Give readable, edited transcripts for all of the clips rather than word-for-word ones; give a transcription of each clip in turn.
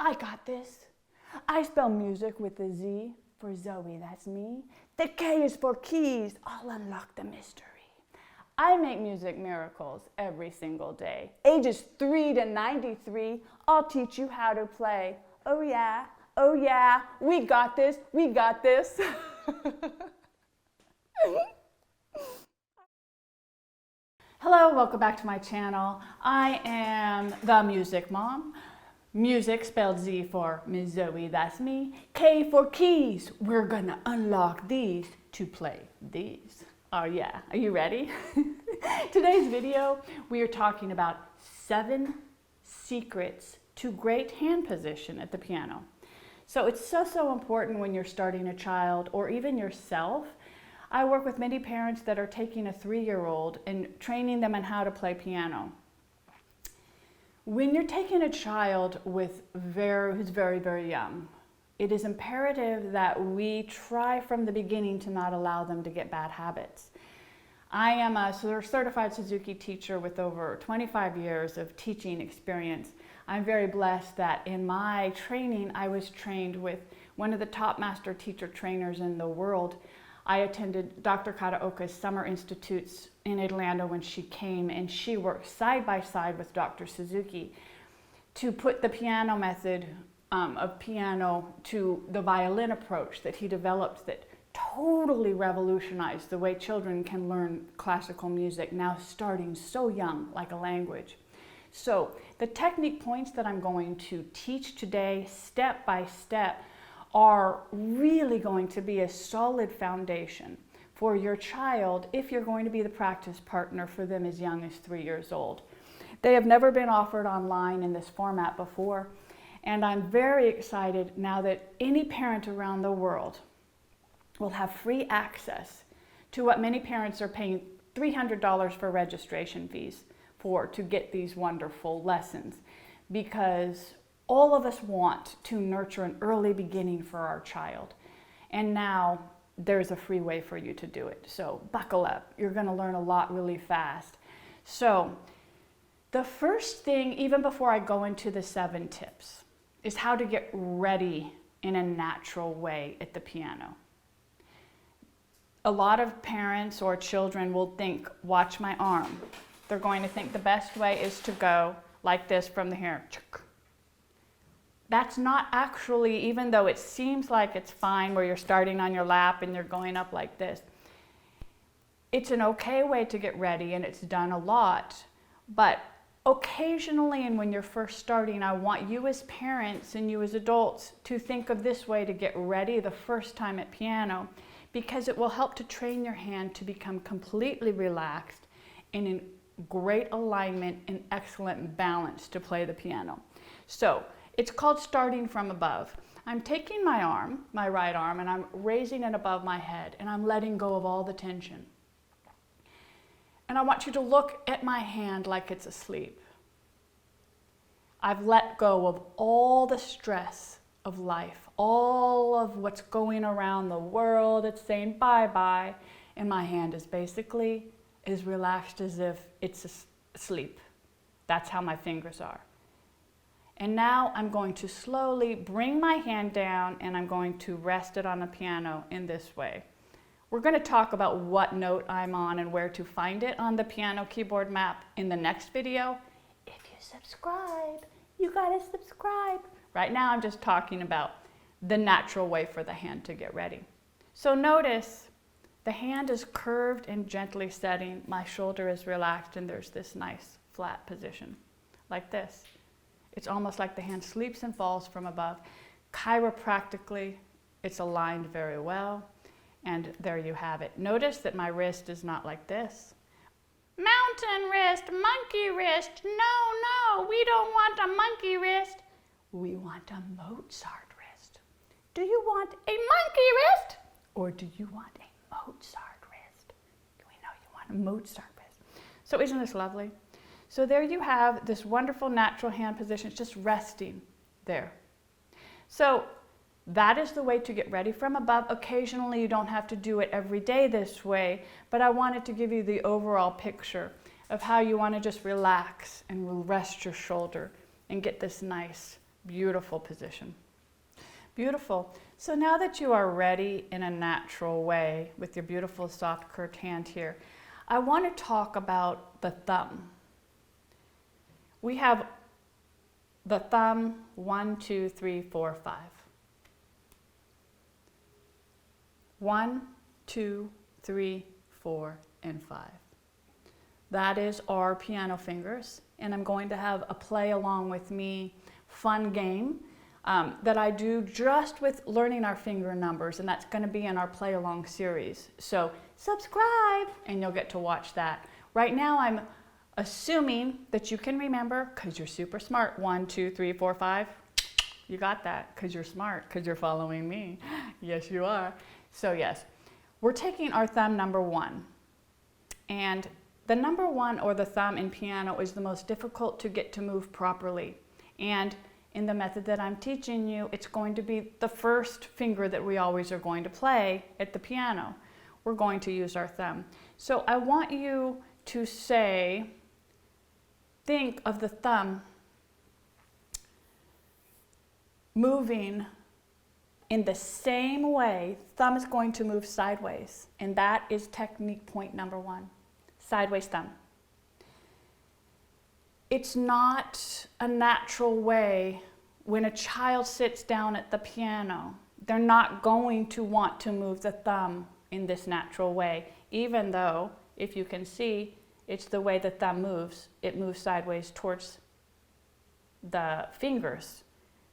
I got this. I spell music with a Z for Zoe, that's me. The K is for keys, I'll unlock the mystery. I make music miracles every single day. Ages 3 to 93, I'll teach you how to play. Oh yeah, we got this, we got this. Hello, welcome back to my channel. I am the Muzik Mom. Music spelled Z for Ms. Zoe, that's me. K for keys, we're gonna unlock these to play these. Oh yeah, are you ready? Today's video, we are talking about 7 secrets to great hand position at the piano. So it's so important when you're starting a child or even yourself. I work with many parents that are taking a 3-year-old and training them on how to play piano. When you're taking a child who's very young, it is imperative that we try from the beginning to not allow them to get bad habits. I am a certified Suzuki teacher with over 25 years of teaching experience. I'm very blessed that in my training, I was trained with one of the top master teacher trainers in the world. I attended Dr. Kataoka's summer institutes in Atlanta when she came, and she worked side by side with Dr. Suzuki to put the piano method of piano to the violin approach that he developed that totally revolutionized the way children can learn classical music, now starting so young, like a language. So the technique points that I'm going to teach today, step by step, are really going to be a solid foundation for your child if you're going to be the practice partner for them as young as 3 years old. They have never been offered online in this format before, and I'm very excited now that any parent around the world will have free access to what many parents are paying $300 for registration fees for to get these wonderful lessons, because all of us want to nurture an early beginning for our child. And now there's a free way for you to do it. So buckle up. You're going to learn a lot really fast. So the first thing, even before I go into the 7 tips, is how to get ready in a natural way at the piano. A lot of parents or children will think, watch my arm. They're going to think the best way is to go like this from the hair. That's not actually, even though it seems like it's fine where you're starting on your lap and you're going up like this, it's an okay way to get ready, and it's done a lot. But occasionally, and when you're first starting, I want you as parents and you as adults to think of this way to get ready the first time at piano, because it will help to train your hand to become completely relaxed and in great alignment and excellent balance to play the piano. So it's called starting from above. I'm taking my arm, my right arm, and I'm raising it above my head, and I'm letting go of all the tension. And I want you to look at my hand like it's asleep. I've let go of all the stress of life, all of what's going around the world. It's saying bye-bye, and my hand is basically as relaxed as if it's asleep. That's how my fingers are. And now I'm going to slowly bring my hand down, and I'm going to rest it on the piano in this way. We're going to talk about what note I'm on and where to find it on the piano keyboard map in the next video. If you subscribe, you gotta subscribe. Right now I'm just talking about the natural way for the hand to get ready. So notice the hand is curved and gently setting. My shoulder is relaxed, and there's this nice flat position like this. It's almost like the hand sleeps and falls from above. Chiropractically, it's aligned very well. And there you have it. Notice that my wrist is not like this. Mountain wrist, monkey wrist. No, we don't want a monkey wrist. We want a Mozart wrist. Do you want a monkey wrist, or do you want a Mozart wrist? We know you want a Mozart wrist. So isn't this lovely? So there you have this wonderful natural hand position. It's just resting there. So that is the way to get ready from above. Occasionally, you don't have to do it every day this way, but I wanted to give you the overall picture of how you want to just relax and rest your shoulder and get this nice Beautiful position. Beautiful. So now that you are ready in a natural way with your beautiful soft curved hand here, I want to talk about the thumb. We have the thumb 1, 2, 3, 4, 5. 1, 2, 3, 4, and 5. That is our piano fingers, and I'm going to have a play along with me fun game that I do just with learning our finger numbers, and that's going to be in our play along series. So subscribe and you'll get to watch that. Right now I'm assuming that you can remember because you're super smart. 1, 2, 3, 4, 5. You got that because you're smart, because you're following me. Yes, you are. So yes, we're taking our thumb number 1, and the number 1 or the thumb in piano is the most difficult to get to move properly. And in the method that I'm teaching you, it's going to be the first finger that we always are going to play at the piano. We're going to use our thumb. So I want you to think of the thumb moving in the same way. Thumb is going to move sideways, and that is technique point number 1. Sideways thumb. It's not a natural way. When a child sits down at the piano, they're not going to want to move the thumb in this natural way, even though, if you can see, it's the way the thumb moves. It moves sideways towards the fingers.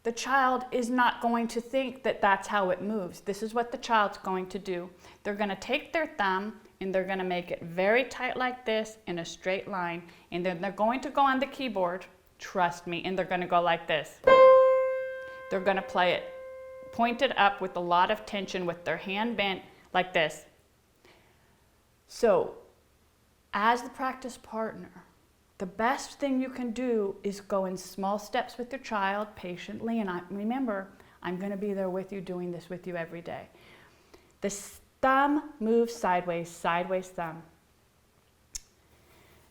The child is not going to think that that's how it moves. This is what the child's going to do. They're going to take their thumb and they're going to make it very tight like this in a straight line, and then they're going to go on the keyboard, trust me, and they're going to go like this. They're going to play it pointed up with a lot of tension with their hand bent like this. So as the practice partner, the best thing you can do is go in small steps with your child patiently, and remember, I'm going to be there with you, doing this with you every day. The thumb moves sideways, sideways thumb.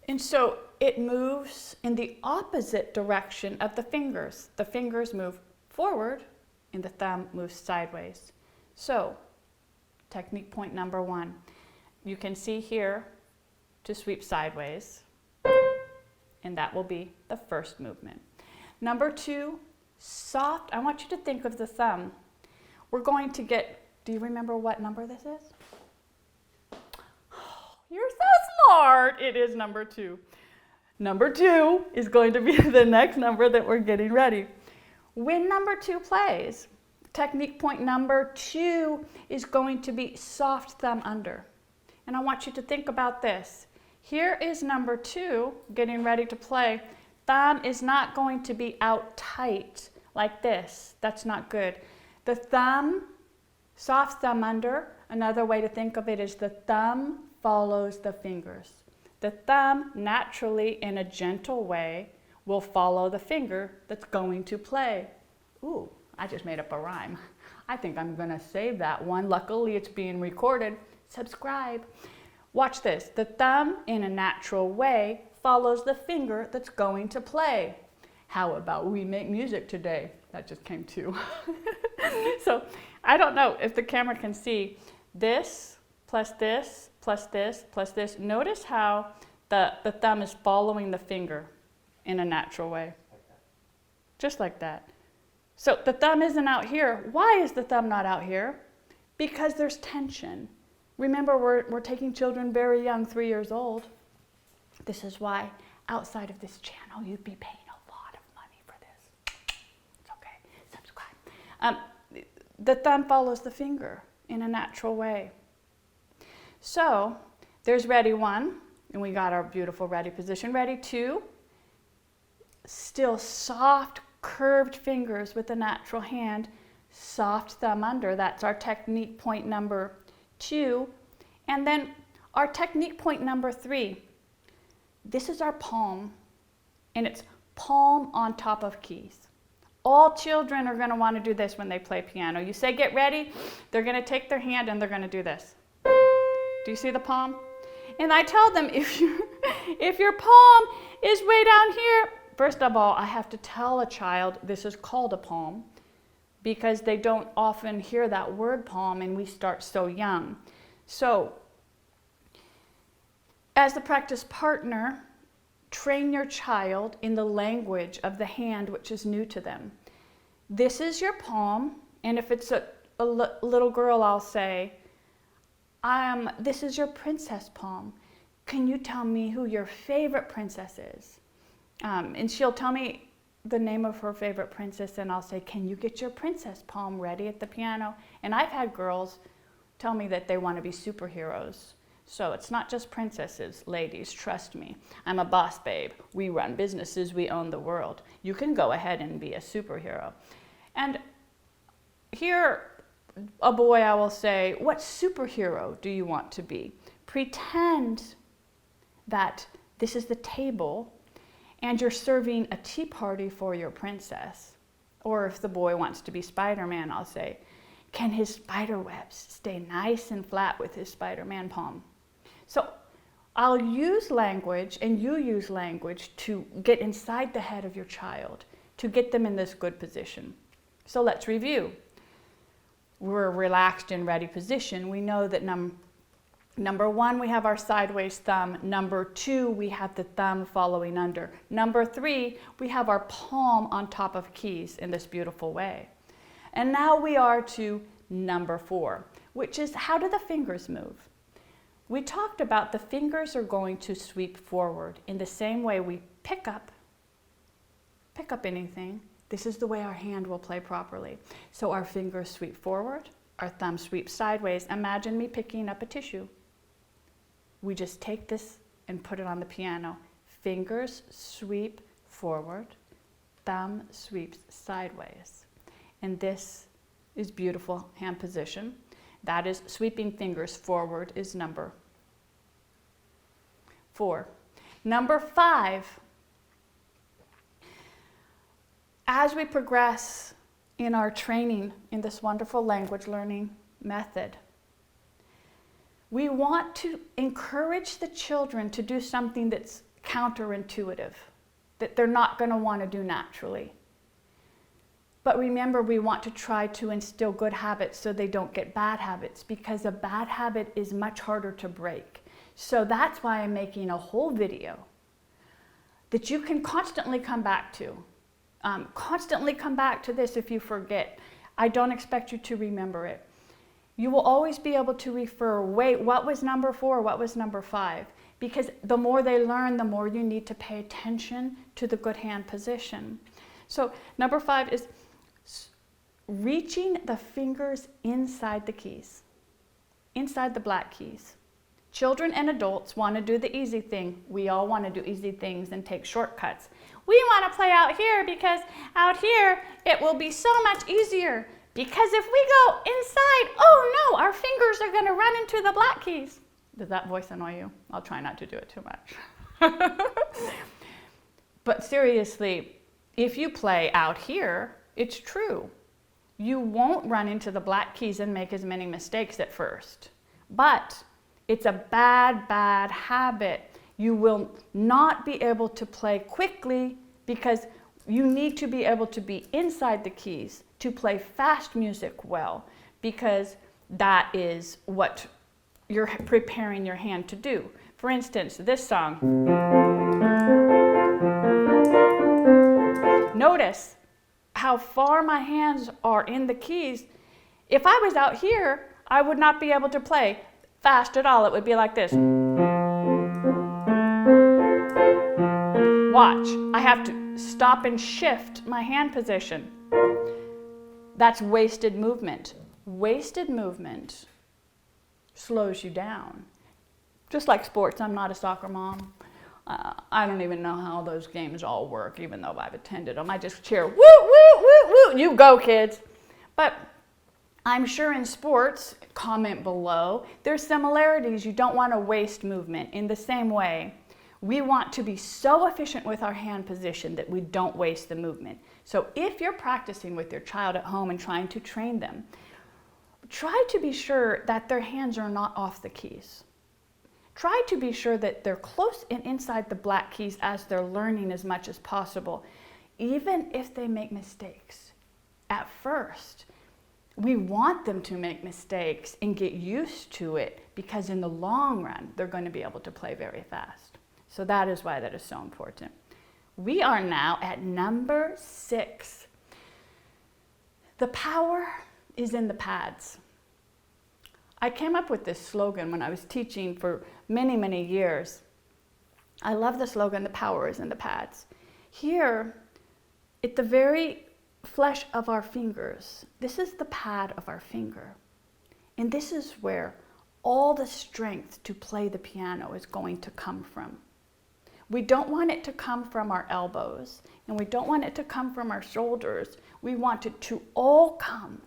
And so it moves in the opposite direction of the fingers. The fingers move forward and the thumb moves sideways. So technique point number 1. You can see here to sweep sideways, and that will be the first movement. Number 2, soft. I want you to think of the thumb. We're going to get, do you remember what number this is? Oh, you're so smart. It is number 2. Number 2 is going to be the next number that we're getting ready. When number 2 plays, technique point number 2 is going to be soft thumb under. And I want you to think about this. Here is number 2 getting ready to play. Thumb is not going to be out tight like this. That's not good. The thumb, soft thumb under, another way to think of it is the thumb follows the fingers. The thumb naturally, in a gentle way, will follow the finger that's going to play. Ooh, I just made up a rhyme. I think I'm going to save that one. Luckily, it's being recorded. Subscribe. Watch this. The thumb, in a natural way, follows the finger that's going to play. How about we make music today? That just came to. So I don't know if the camera can see this plus this plus this plus this. Notice how the thumb is following the finger in a natural way. Just like that. So the thumb isn't out here. Why is the thumb not out here? Because there's tension. Remember, we're taking children very young, 3 years old. This is why outside of this channel, you'd be paying a lot of money for this. It's okay. Subscribe. The thumb follows the finger in a natural way. So there's ready 1, and we got our beautiful ready position. Ready 2, still soft, curved fingers with a natural hand, soft thumb under. That's our technique point number 2. And then our technique point number 3. This is our palm, and it's palm on top of keys. All children are going to want to do this when they play piano. You say, get ready. They're going to take their hand and they're going to do this. Do you see the palm? And I tell them, if your palm is way down here, first of all, I have to tell a child this is called a palm, because they don't often hear that word palm, and we start so young. So, as the practice partner, train your child in the language of the hand, which is new to them. This is your palm, and if it's a little girl, I'll say, this is your princess palm. Can you tell me who your favorite princess is? And she'll tell me the name of her favorite princess, and I'll say, can you get your princess palm ready at the piano? And I've had girls tell me that they want to be superheroes. So it's not just princesses, ladies, trust me. I'm a boss babe. We run businesses, we own the world. You can go ahead and be a superhero. And here, a boy, I will say, what superhero do you want to be? Pretend that this is the table and you're serving a tea party for your princess. Or if the boy wants to be Spider-Man, I'll say, can his spider webs stay nice and flat with his Spider-Man palm? So I'll use language, and you use language, to get inside the head of your child, to get them in this good position. So let's review. We're relaxed and ready position. We know that number one, we have our sideways thumb. Number two, we have the thumb following under. Number three, we have our palm on top of keys in this beautiful way. And now we are to number four, which is, how do the fingers move? We talked about the fingers are going to sweep forward in the same way we pick up anything. This is the way our hand will play properly. So our fingers sweep forward, our thumb sweeps sideways. Imagine me picking up a tissue. We just take this and put it on the piano. Fingers sweep forward, thumb sweeps sideways. And this is beautiful hand position. That is, sweeping fingers forward is number 4. Number 5, as we progress in our training in this wonderful language learning method, we want to encourage the children to do something that's counterintuitive, that they're not going to want to do naturally. But remember, we want to try to instill good habits so they don't get bad habits, because a bad habit is much harder to break. So that's why I'm making a whole video that you can constantly come back to. Constantly come back to this if you forget. I don't expect you to remember it. You will always be able to refer, wait, what was number 4? What was number 5? Because the more they learn, the more you need to pay attention to the good hand position. So number 5 is reaching the fingers inside the keys, inside the black keys. Children and adults want to do the easy thing. We all want to do easy things and take shortcuts. We want to play out here because out here it will be so much easier. Because if we go inside, oh no, our fingers are going to run into the black keys. Does that voice annoy you? I'll try not to do it too much. But seriously, if you play out here, it's true. You won't run into the black keys and make as many mistakes at first. But it's a bad, bad habit. You will not be able to play quickly because you need to be able to be inside the keys to play fast music well, because that is what you're preparing your hand to do. For instance, this song. Notice how far my hands are in the keys. If I was out here, I would not be able to play fast at all. It would be like this. Watch, I have to stop and shift my hand position. That's wasted movement. Wasted movement slows you down. Just like sports, I'm not a soccer mom. I don't even know how those games all work, even though I've attended them. I just cheer, woo, woo, woo, woo, you go, kids. But I'm sure in sports, comment below, there's similarities. You don't want to waste movement. In the same way, we want to be so efficient with our hand position that we don't waste the movement. So if you're practicing with your child at home and trying to train them, try to be sure that their hands are not off the keys. try to be sure that they're close and inside the black keys as they're learning as much as possible, even if they make mistakes. At first, we want them to make mistakes and get used to it, because in the long run, they're going to be able to play very fast. So that is why that is so important. We are now at number 6. The power is in the pads. I came up with this slogan when I was teaching for many, many years. I love the slogan, the power is in the pads. Here, at the very flesh of our fingers, this is the pad of our finger. And this is where all the strength to play the piano is going to come from. We don't want it to come from our elbows, and we don't want it to come from our shoulders. We want it to all come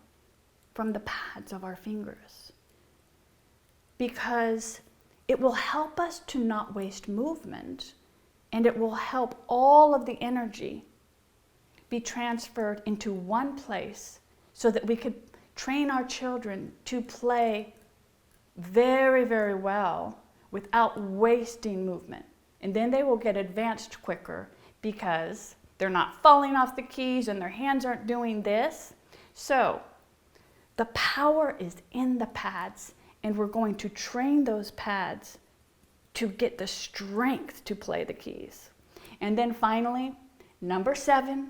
from the pads of our fingers, because it will help us to not waste movement, and it will help all of the energy be transferred into one place so that we could train our children to play very, very well without wasting movement. And then they will get advanced quicker because they're not falling off the keys and their hands aren't doing this. So the power is in the pads, and we're going to train those pads to get the strength to play the keys. And then finally, number 7,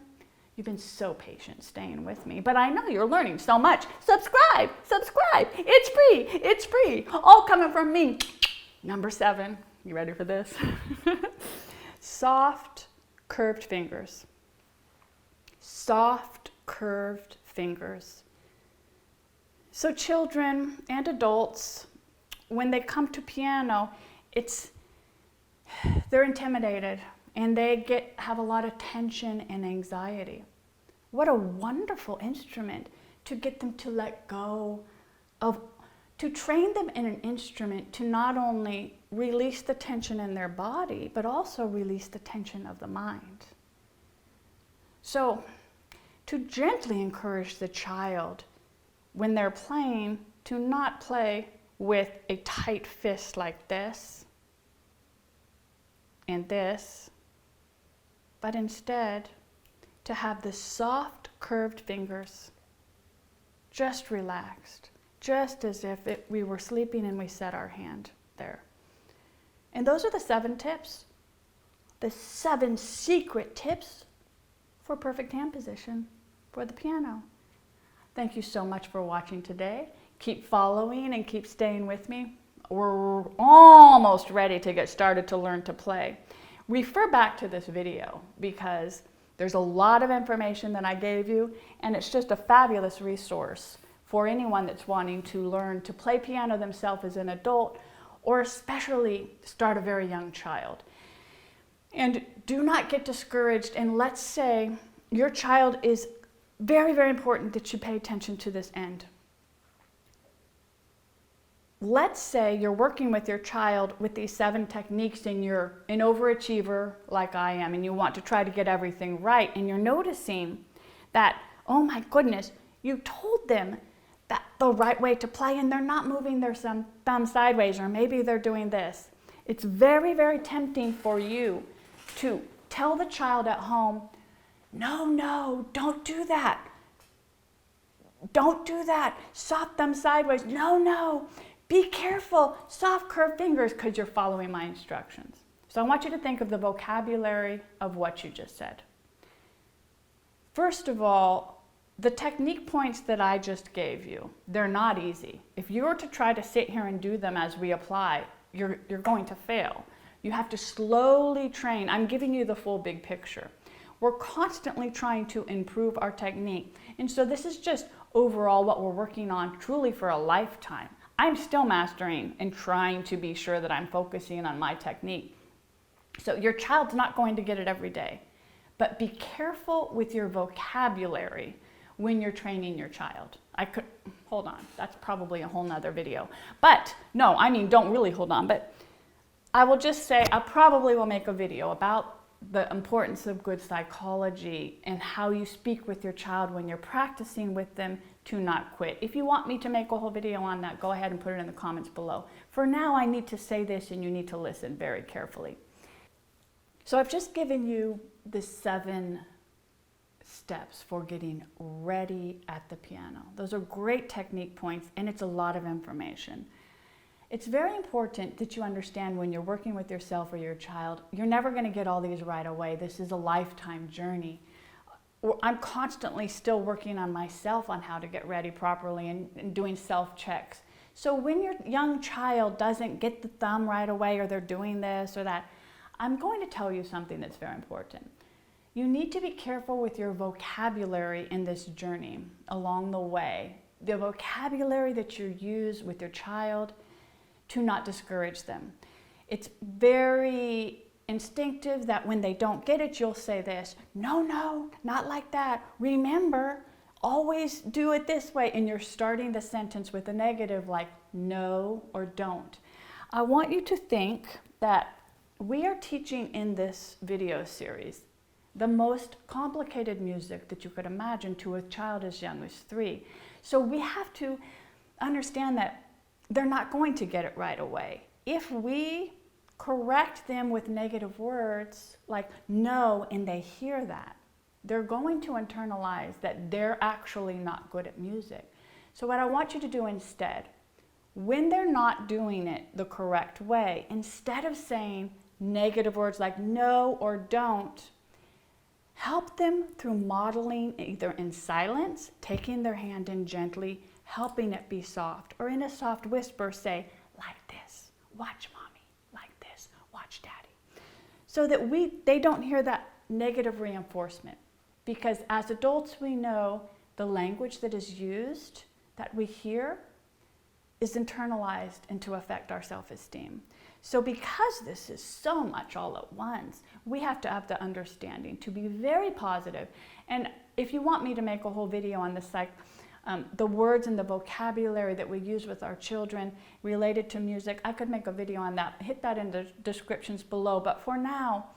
you've been so patient staying with me, but I know you're learning so much. Subscribe, subscribe, it's free, all coming from me. Number 7, you ready for this? Soft, curved fingers. Soft, curved fingers. So children and adults, when they come to piano, they're intimidated and they have a lot of tension and anxiety. What a wonderful instrument to get them to let go of, to train them in an instrument to not only release the tension in their body, but also release the tension of the mind. So to gently encourage the child when they're playing to not play with a tight fist like this and this, but instead to have the soft curved fingers, just relaxed, just as if we were sleeping and we set our hand there. And those are the 7 tips, the 7 secret tips for perfect hand position for the piano. Thank you so much for watching today. Keep following and keep staying with me. We're almost ready to get started to learn to play. Refer back to this video because there's a lot of information that I gave you, and it's just a fabulous resource for anyone that's wanting to learn to play piano themselves as an adult, or especially start a very young child. And do not get discouraged, and let's say your child is very, very important that you pay attention to this end. Let's say you're working with your child with these 7 techniques and you're an overachiever like I am, and you want to try to get everything right, and you're noticing that, oh my goodness, you told them that the right way to play and they're not moving their thumb sideways, or maybe they're doing this. It's very, very tempting for you to tell the child at home, no, don't do that. Don't do that. Soft thumb sideways. No. Be careful. Soft curved fingers, because you're following my instructions. So I want you to think of the vocabulary of what you just said. First of all, the technique points that I just gave you, they're not easy. If you were to try to sit here and do them as we apply, you're going to fail. You have to slowly train. I'm giving you the full big picture. We're constantly trying to improve our technique. And so this is just overall what we're working on truly for a lifetime. I'm still mastering and trying to be sure that I'm focusing on my technique. So your child's not going to get it every day, but be careful with your vocabulary when you're training your child. Hold on, that's probably a whole nother video. But no, I mean, don't really hold on, but I will just say I probably will make a video about the importance of good psychology and how you speak with your child when you're practicing with them to not quit. If you want me to make a whole video on that, go ahead and put it in the comments below. For now, I need to say this and you need to listen very carefully. So I've just given you the 7 steps for getting ready at the piano. Those are great technique points and it's a lot of information. It's very important that you understand when you're working with yourself or your child, you're never going to get all these right away. This is a lifetime journey. I'm constantly still working on myself on how to get ready properly and doing self-checks. So when your young child doesn't get the thumb right away or they're doing this or that, I'm going to tell you something that's very important. You need to be careful with your vocabulary in this journey along the way. The vocabulary that you use with your child, to not discourage them. It's very instinctive that when they don't get it, you'll say this, no, no, not like that. Remember, always do it this way. And you're starting the sentence with a negative like no or don't. I want you to think that we are teaching in this video series the most complicated music that you could imagine to a child as young as 3. So we have to understand that they're not going to get it right away. If we correct them with negative words like no, and they hear that, they're going to internalize that they're actually not good at music. So what I want you to do instead, when they're not doing it the correct way, instead of saying negative words like no or don't, help them through modeling either in silence, taking their hand in gently, helping it be soft, or in a soft whisper say, like this, watch mommy, like this, watch daddy. So that they don't hear that negative reinforcement. Because as adults we know the language that is used, that we hear, is internalized and to affect our self-esteem. So because this is so much all at once, we have to have the understanding to be very positive. And if you want me to make a whole video on this, like the words and the vocabulary that we use with our children related to music, I could make a video on that. Hit that in the descriptions below. But for now,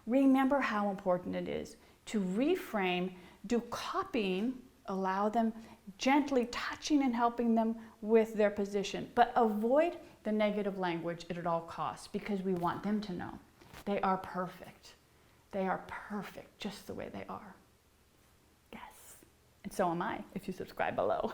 remember how important it is to reframe, do copying, allow them gently touching and helping them with their position, but avoid the negative language at all costs because we want them to know they are perfect. They are perfect just the way they are. Yes. And so am I if you subscribe below.